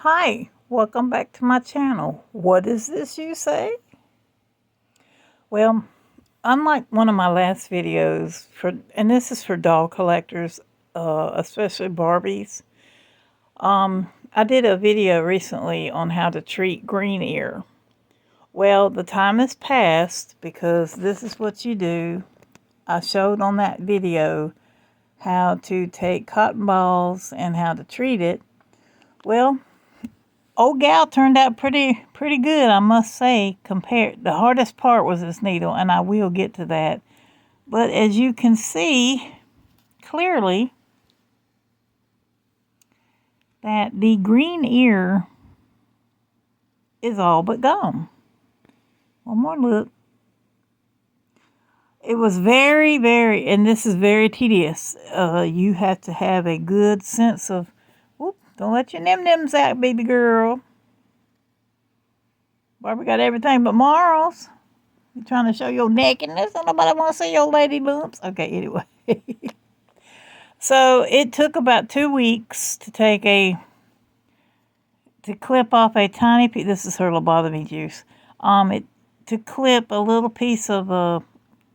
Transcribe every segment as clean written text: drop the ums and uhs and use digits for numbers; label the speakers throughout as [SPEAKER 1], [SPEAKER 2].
[SPEAKER 1] Hi, welcome back to my channel. What is this you say? Well, unlike one of my last videos, and this is for doll collectors, especially Barbies, I did a video recently on how to treat green ear. Well, the time has passed because this is what you do. I showed on that video how to take cotton balls and how to treat it. Well, old gal turned out pretty good, I must say. Compared, the hardest part was this needle, and I will get to that. But as you can see clearly, that the green ear is all but gone. One more look. It was very, and this is very tedious. You have to have a good sense of, whoop, don't let your nim-nims out, baby girl. Barbie got everything but morals. You trying to show your nakedness? Don't nobody want to see your lady lumps. Okay, anyway. So it took about 2 weeks to clip off a tiny piece. This is her lobotomy juice. To clip a little piece of a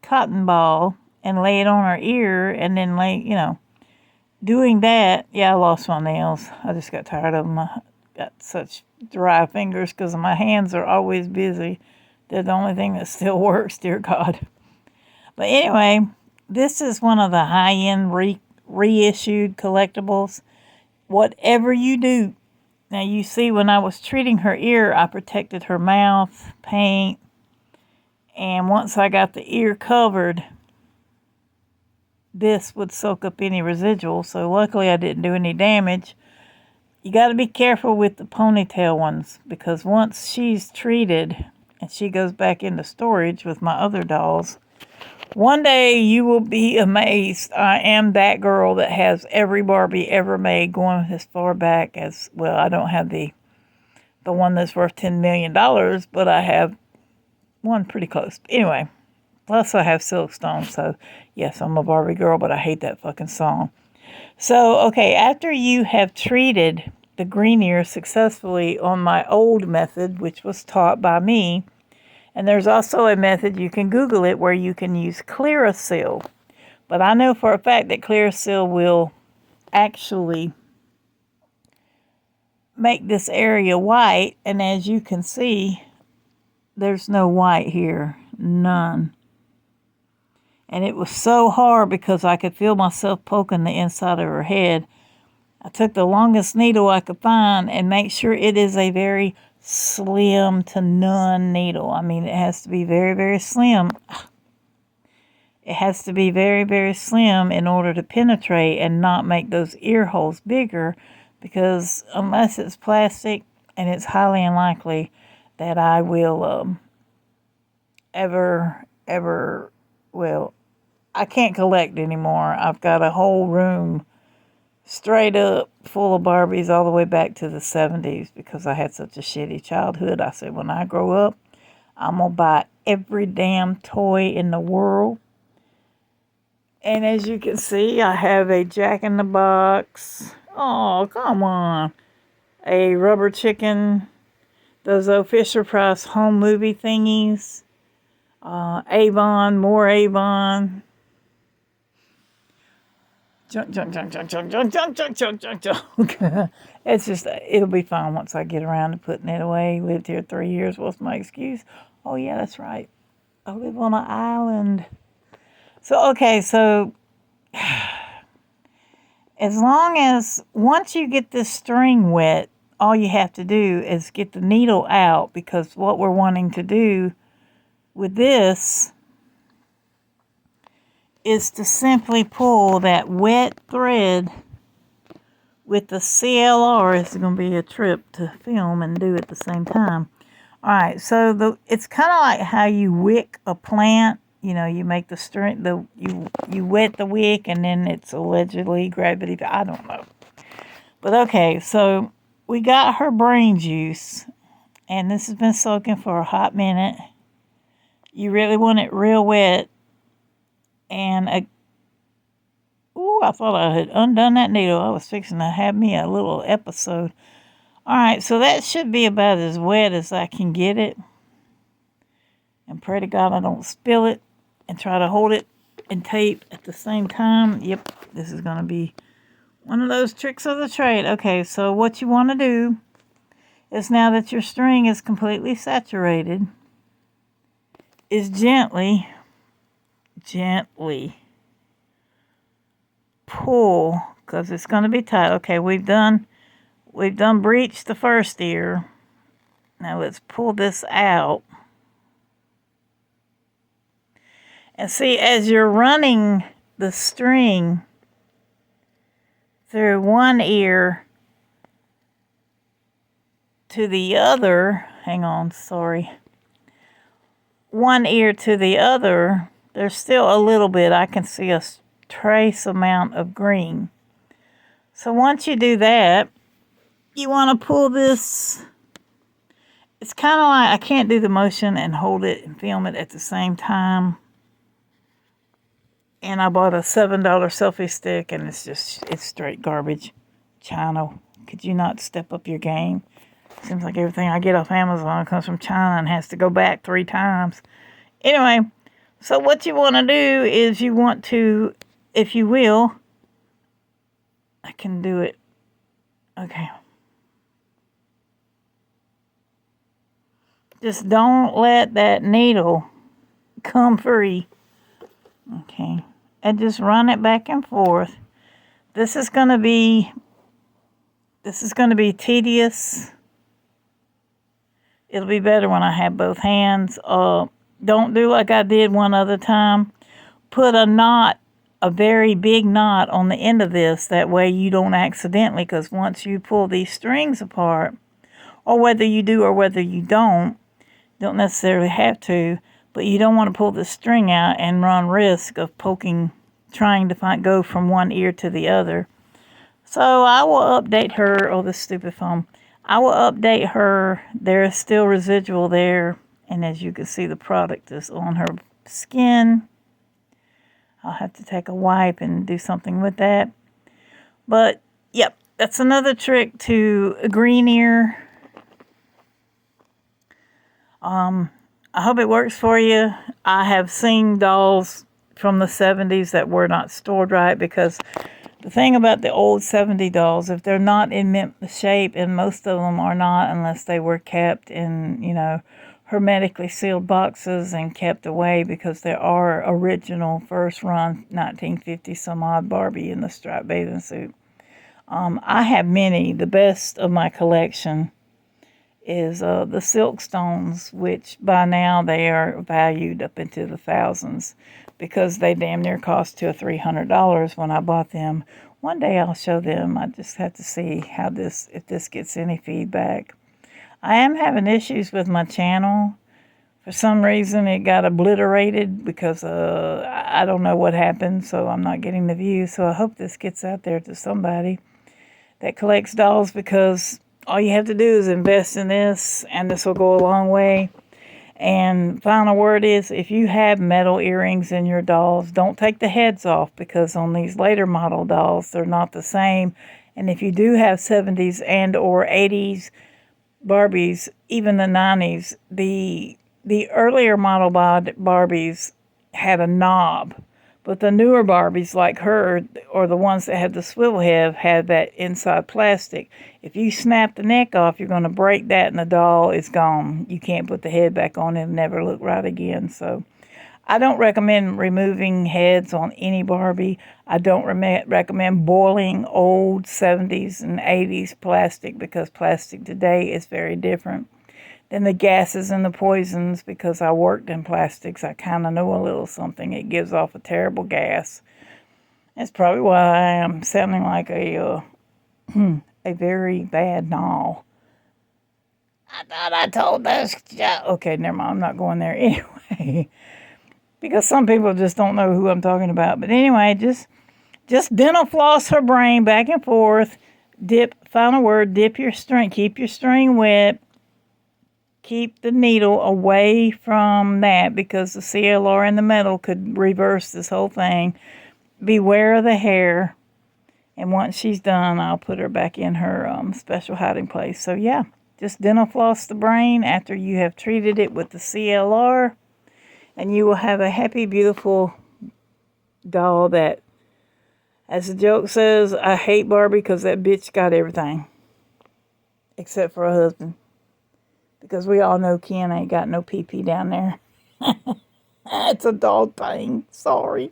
[SPEAKER 1] cotton ball and lay it on her ear, and then doing that. Yeah, I lost my nails. I just got tired of them. I got such dry fingers because my hands are always busy. They're the only thing that still works, dear God. But anyway, this is one of the high-end reissued collectibles. Whatever you do, now you see when I was treating her ear, I protected her mouth, paint, and once I got the ear covered, this would soak up any residual. So luckily I didn't do any damage. You got to be careful with the ponytail ones, because once she's treated and she goes back into storage with my other dolls, one day you will be amazed. I am that girl that has every Barbie ever made, going as far back as, well, I don't have the one that's worth $10 million, but I have one pretty close. Anyway, plus I have Silkstone, so yes, I'm a Barbie girl, but I hate that fucking song. So, okay, after you have treated the green ear successfully on my old method, which was taught by me, and there's also a method, you can Google it, where you can use Clearasil. But I know for a fact that Clearasil will actually make this area white. And as you can see, there's no white here. None. And it was so hard because I could feel myself poking the inside of her head. I took the longest needle I could find and make sure it is a very slim to none needle. I mean, it has to be very slim. It has to be very slim in order to penetrate and not make those ear holes bigger, because unless it's plastic, and it's highly unlikely that I will well, I can't collect anymore. I've got a whole room straight up full of Barbies all the way back to the 70s because I had such a shitty childhood. I said, when I grow up, I'm going to buy every damn toy in the world. And as you can see, I have a Jack in the Box. Oh, come on. A rubber chicken. Those old Fisher-Price home movie thingies. Avon, more Avon. Junk. It's just, it'll be fine once I get around to putting it away. Lived here 3 years. What's my excuse? Oh, yeah, that's right. I live on an island. So, okay, so as long as, once you get this string wet, all you have to do is get the needle out, because what we're wanting to do with this is to simply pull that wet thread with the CLR. It's going to be a trip to film and do at the same time. All right, so it's kind of like how you wick a plant. You know, you make the string, you wet the wick, and then it's allegedly gravity. I don't know. But okay, so we got her brain juice, and this has been soaking for a hot minute. You really want it real wet. And I thought I had undone that needle. I was fixing to have me a little episode. Alright, so that should be about as wet as I can get it. And pray to God I don't spill it and try to hold it and tape at the same time. Yep, this is going to be one of those tricks of the trade. Okay, so what you want to do is, now that your string is completely saturated, is gently pull, because it's going to be tight. Okay, we've done breached the first ear. Now let's pull this out. And see, as you're running the string through one ear to the other, one ear to the other, there's still a little bit. I can see a trace amount of green. So once you do that, you want to pull this. It's kind of like, I can't do the motion and hold it and film it at the same time. And I bought a $7 selfie stick, and it's straight garbage. China, could you not step up your game? Seems like everything I get off Amazon comes from China and has to go back 3 times. Anyway, so what you want to do is, you want to, if you will, I can do it. Okay. Just don't let that needle come free. Okay. And just run it back and forth. This is going to be tedious. It'll be better when I have both hands. Don't do like I did one other time. Put a knot, a very big knot on the end of this. That way you don't accidentally, because once you pull these strings apart, or whether you do or whether you don't necessarily have to, but you don't want to pull the string out and run risk of trying to go from one ear to the other. So I will update her. Oh, this stupid phone. I will update her. There is still residual there. And as you can see, the product is on her skin. I'll have to take a wipe and do something with that. But, yep, that's another trick to a green ear. I hope it works for you. I have seen dolls from the 70s that were not stored right, because the thing about the old 70 dolls, if they're not in mint shape, and most of them are not unless they were kept in, hermetically sealed boxes and kept away, because there are original first run 1950 some odd Barbie in the striped bathing suit. I have many. The best of my collection is the Silkstones, which by now they are valued up into the thousands, because they damn near cost $200 or $300 when I bought them. One day I'll show them. I just have to see if this gets any feedback. I am having issues with my channel. For some reason it got obliterated, because I don't know what happened, so I'm not getting the views. So I hope this gets out there to somebody that collects dolls, because all you have to do is invest in this, and this will go a long way. And final word is, if you have metal earrings in your dolls, don't take the heads off, because on these later model dolls, they're not the same. And if you do have 70s and or 80s Barbies, even the 90s, the earlier model Barbies had a knob. But the newer Barbies, like her, or the ones that had the swivel head, had that inside plastic. If you snap the neck off, you're going to break that, and the doll is gone. You can't put the head back on and never look right again. So I don't recommend removing heads on any Barbie. I don't recommend boiling old 70s and 80s plastic, because plastic today is very different than the gases and the poisons, because I worked in plastics. I kind of know a little something. It gives off a terrible gas. That's probably why I am sounding like a very bad doll. I thought I told those. Okay, never mind. I'm not going there anyway. Because some people just don't know who I'm talking about. But anyway, just dental floss her brain back and forth. Final word, dip your string. Keep your string wet. Keep the needle away from that, because the CLR in the metal could reverse this whole thing. Beware of the hair. And once she's done, I'll put her back in her special hiding place. So yeah, just dental floss the brain after you have treated it with the CLR. And you will have a happy, beautiful doll that, as the joke says, I hate Barbie because that bitch got everything. Except for a husband. Because we all know Ken ain't got no pee-pee down there. It's a dog thing. Sorry.